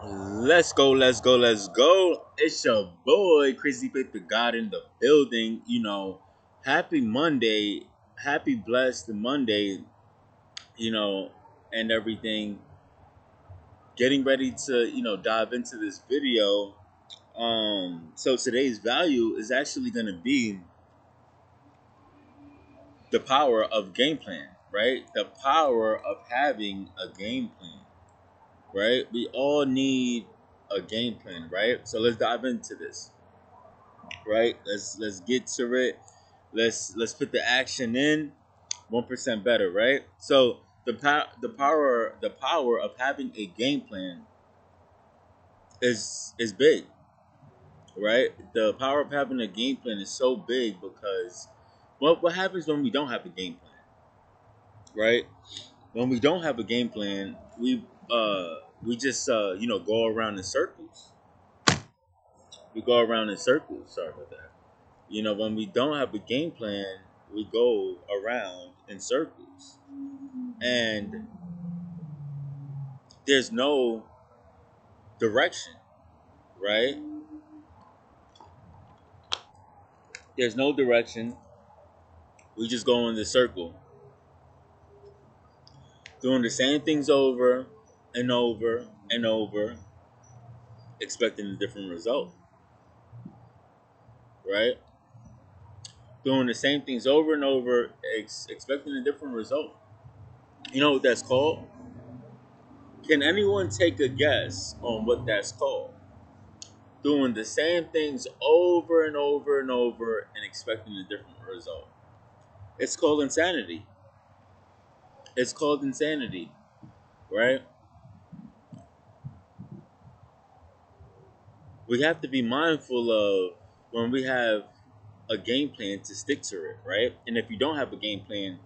Let's go, let's go, let's go. It's your boy, Crazy Paper God in the building. Happy Monday, happy blessed Monday, you know, and everything. Getting ready to, dive into this video. So today's value is actually going to be the power of game plan, right? The power of having a game plan, right? We all need a game plan, right? So let's dive into this. Right? Let's get to it. Let's put the action in. 1% better, right? So the power of having a game plan is big, right? The power of having a game plan is so big because what happens when we don't have a game plan, right? When we don't have a game plan, we just go around in circles. We go around in circles. Sorry about that. When we don't have a game plan, we go around in circles. And there's no direction, right? There's no direction. We just go in the circle, doing the same things over and over and over, expecting a different result, right? Doing the same things over and over, expecting a different result. You know what that's called? Can anyone take a guess on what that's called? Doing the same things over and over and over and expecting a different result. It's called insanity. It's called insanity, right? We have to be mindful of when we have a game plan to stick to it, right? And if you don't have a game plan,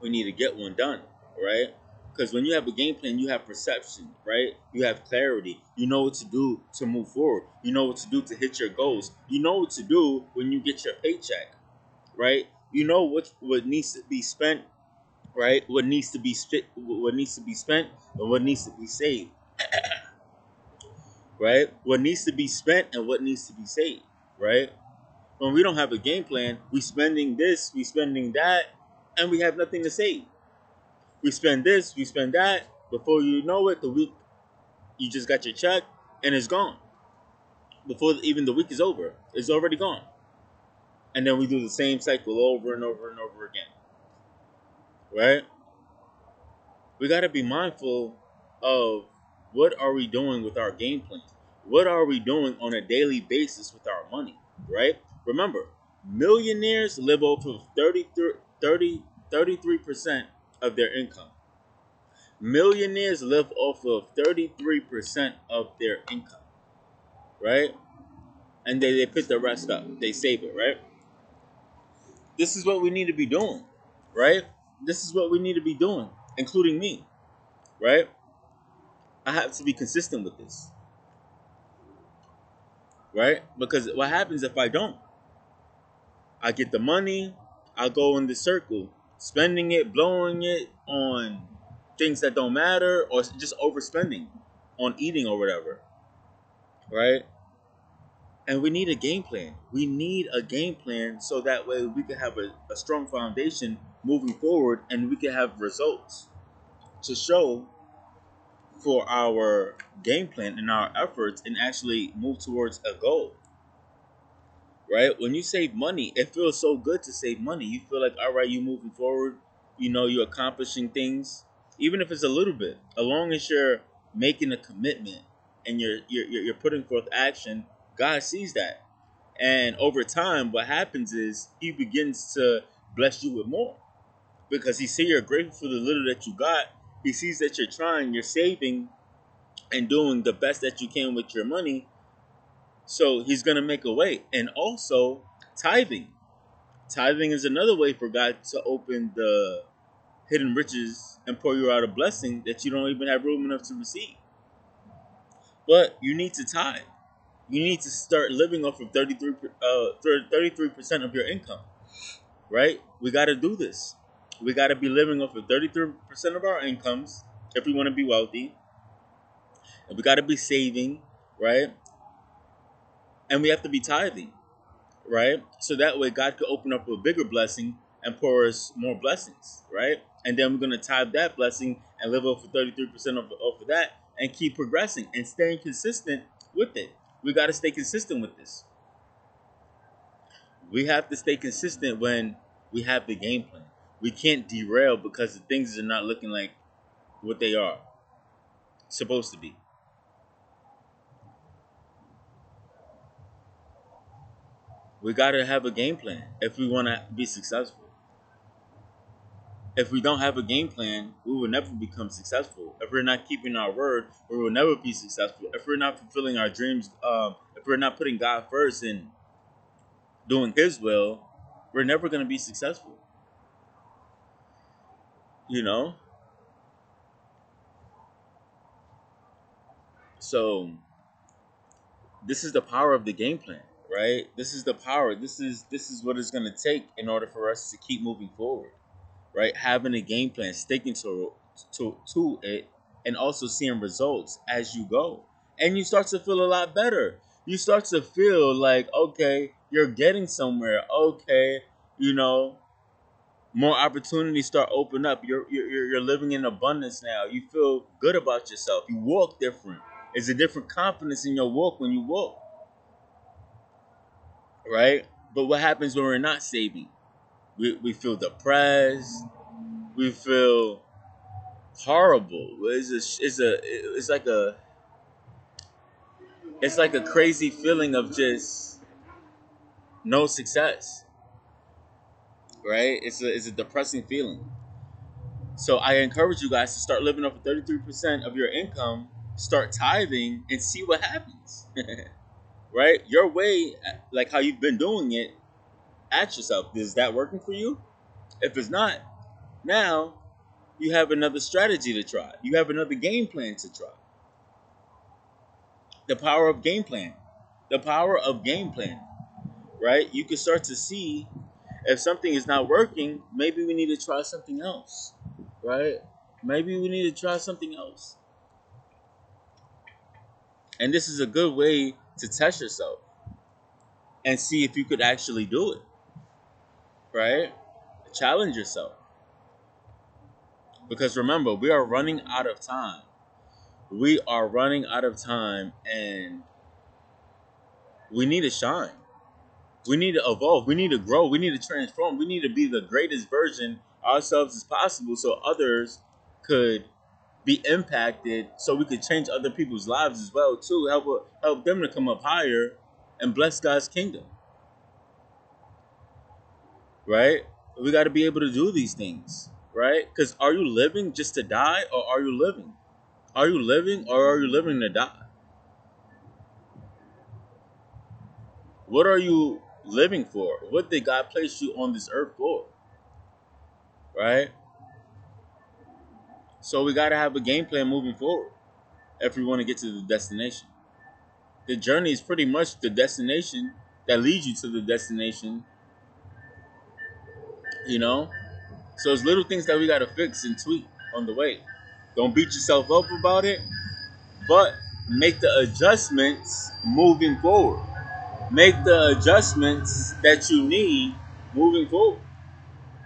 we need to get one done, right? Because when you have a game plan, you have perception, right? You have clarity. You know what to do to move forward. You know what to do to hit your goals. You know what to do when you get your paycheck, right? You know what needs to be spent, right? What needs to be spent, and what needs to be saved, right? What needs to be spent and what needs to be saved, right? When we don't have a game plan, we spending this, we spending that, and we have nothing to save. We spend this, we spend that. Before you know it, the week you just got your check and it's gone. Before even the week is over, it's already gone. And then we do the same cycle over and over and over again, right? We got to be mindful of what are we doing with our game plan? What are we doing on a daily basis with our money, right? Remember, millionaires live off of 33% of their income. Millionaires live off of 33% of their income, right? And they put the rest up. They save it, right? This is what we need to be doing, right? This is what we need to be doing, including me, right? I have to be consistent with this, right? Because what happens if I don't? I get the money, I go in the circle, spending it, blowing it on things that don't matter, or just overspending on eating or whatever, right? And we need a game plan. We need a game plan so that way we can have a strong foundation moving forward and we can have results to show for our game plan and our efforts and actually move towards a goal. Right? When you save money, it feels so good to save money. You feel like, all right, you moving forward, you're accomplishing things, even if it's a little bit. As long as you're making a commitment and you're putting forth action, God sees that. And over time, what happens is He begins to bless you with more because He sees you're grateful for the little that you got. He sees that you're trying, you're saving, and doing the best that you can with your money. So He's gonna make a way. And also tithing. Tithing is another way for God to open the hidden riches and pour you out a blessing that you don't even have room enough to receive. But you need to tithe. You need to start living off of 33% of your income, right? We got to do this. We got to be living off of 33% of our incomes if we want to be wealthy. We got to be saving, right? And we have to be tithing, right? So that way God could open up a bigger blessing and pour us more blessings, right? And then we're going to tithe that blessing and live off of 33% of that and keep progressing and staying consistent with it. We got to stay consistent with this. We have to stay consistent when we have the game plan. We can't derail because the things are not looking like what they are supposed to be. We got to have a game plan if we want to be successful. If we don't have a game plan, we will never become successful. If we're not keeping our word, we will never be successful. If we're not fulfilling our dreams, if we're not putting God first and doing His will, we're never going to be successful. You know? So, this is the power of the game plan, right? This is the power. This is what it's going to take in order for us to keep moving forward, right? Having a game plan, sticking to it, and also seeing results as you go, and you start to feel a lot better. You start to feel like, okay, you're getting somewhere. Okay, you know, more opportunities start open up. You're living in abundance now. You feel good about yourself. You walk different. It's a different confidence in your walk when you walk, right? But what happens when we're not saving? We feel depressed. We feel horrible. It's like a crazy feeling of just no success, right? It's a depressing feeling. So I encourage you guys to start living off of 33% of your income, start tithing, and see what happens. Right? Your way, like how you've been doing it, ask yourself, is that working for you? If it's not, now you have another strategy to try. You have another game plan to try. The power of game plan. The power of game plan, right? You can start to see if something is not working, maybe we need to try something else, right? Maybe we need to try something else. And this is a good way to test yourself and see if you could actually do it, right? Challenge yourself. Because remember, we are running out of time. We are running out of time and we need to shine. We need to evolve. We need to grow. We need to transform. We need to be the greatest version ourselves as possible so others could be impacted, so we could change other people's lives as well too. Help them to come up higher and bless God's kingdom. Right? We got to be able to do these things, right? Because are you living just to die, or are you living? Are you living, or are you living to die? What are you living for? What did God place you on this earth for? Right? So we got to have a game plan moving forward if we want to get to the destination. The journey is pretty much the destination that leads you to the destination, you know? So it's little things that we got to fix and tweak on the way. Don't beat yourself up about it, but make the adjustments moving forward. Make the adjustments that you need moving forward.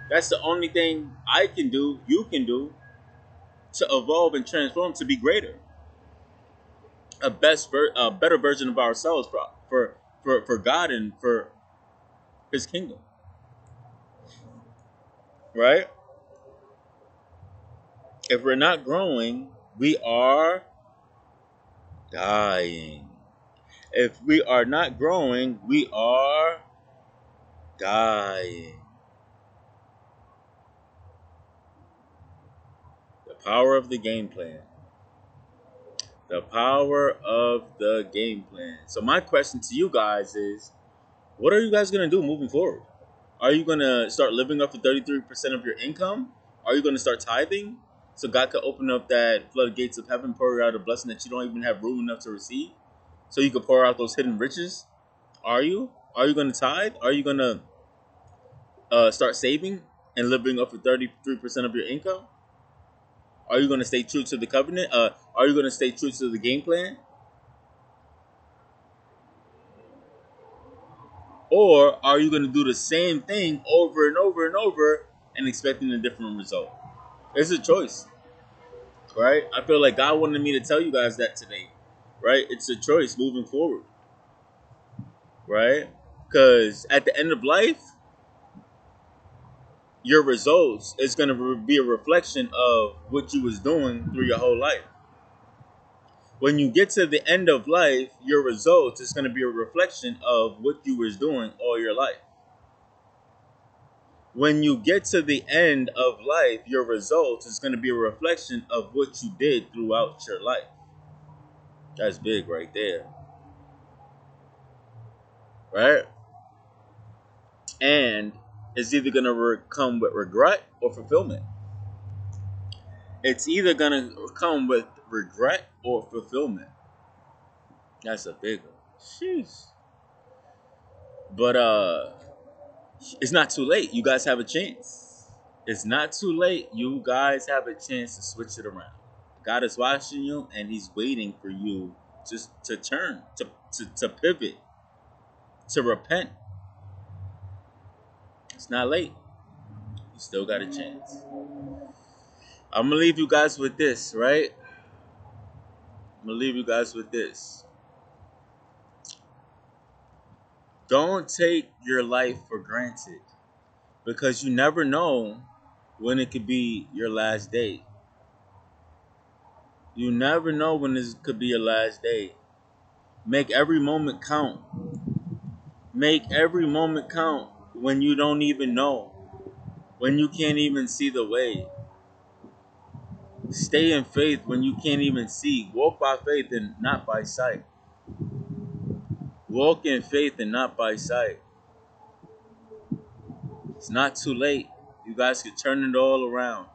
That's the only thing I can do, you can do, to evolve and transform to be greater, a better version of ourselves for God and for His kingdom. Right? If we're not growing, we are dying. If we are not growing, we are dying. The power of the game plan. The power of the game plan. So my question to you guys is, what are you guys going to do moving forward? Are you going to start living off of 33% of your income? Are you going to start tithing so God can open up that floodgates of heaven, pour out a blessing that you don't even have room enough to receive? So you can pour out those hidden riches? Are you? Are you going to tithe? Are you going to start saving and living off of 33% of your income? Are you going to stay true to the covenant? Are you going to stay true to the game plan? Or are you going to do the same thing over and over and over and expecting a different result? It's a choice, right? I feel like God wanted me to tell you guys that today, right? It's a choice moving forward, right? Because at the end of life, your results is going to be a reflection of what you was doing through your whole life. When you get to the end of life, your results is going to be a reflection of what you was doing all your life. When you get to the end of life, your results is going to be a reflection of what you did throughout your life. That's big right there, right? And it's either going to come with regret or fulfillment. It's either going to come with regret or fulfillment. That's a big one. Sheesh. But it's not too late. You guys have a chance. It's not too late. You guys have a chance to switch it around. God is watching you and he's waiting for you to turn, to pivot, to repent. It's not late. You still got a chance. I'm gonna leave you guys with this, right? I'm gonna leave you guys with this. Don't take your life for granted because you never know when it could be your last day. You never know when this could be your last day. Make every moment count. Make every moment count when you don't even know, when you can't even see the way. Stay in faith when you can't even see. Walk by faith and not by sight. Walk in faith and not by sight. It's not too late. You guys could turn it all around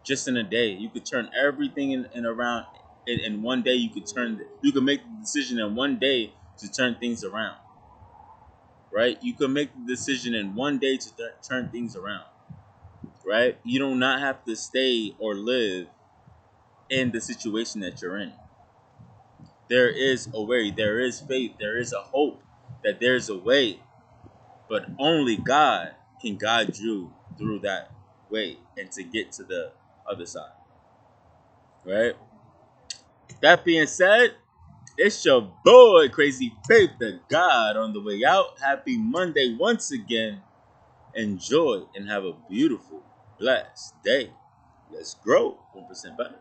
just in a day. You could turn everything in around in one day. You could make the decision in one day to turn things around. Right? You can make the decision in one day to turn things around. Right? You do not have to stay or live in the situation that you're in. There is a way. There is faith. There is a hope that there's a way. But only God can guide you through that way and to get to the other side. Right? That being said, it's your boy, Crazy Faith, the God on the way out. Happy Monday once again. Enjoy and have a beautiful, blessed day. Let's grow 1% better.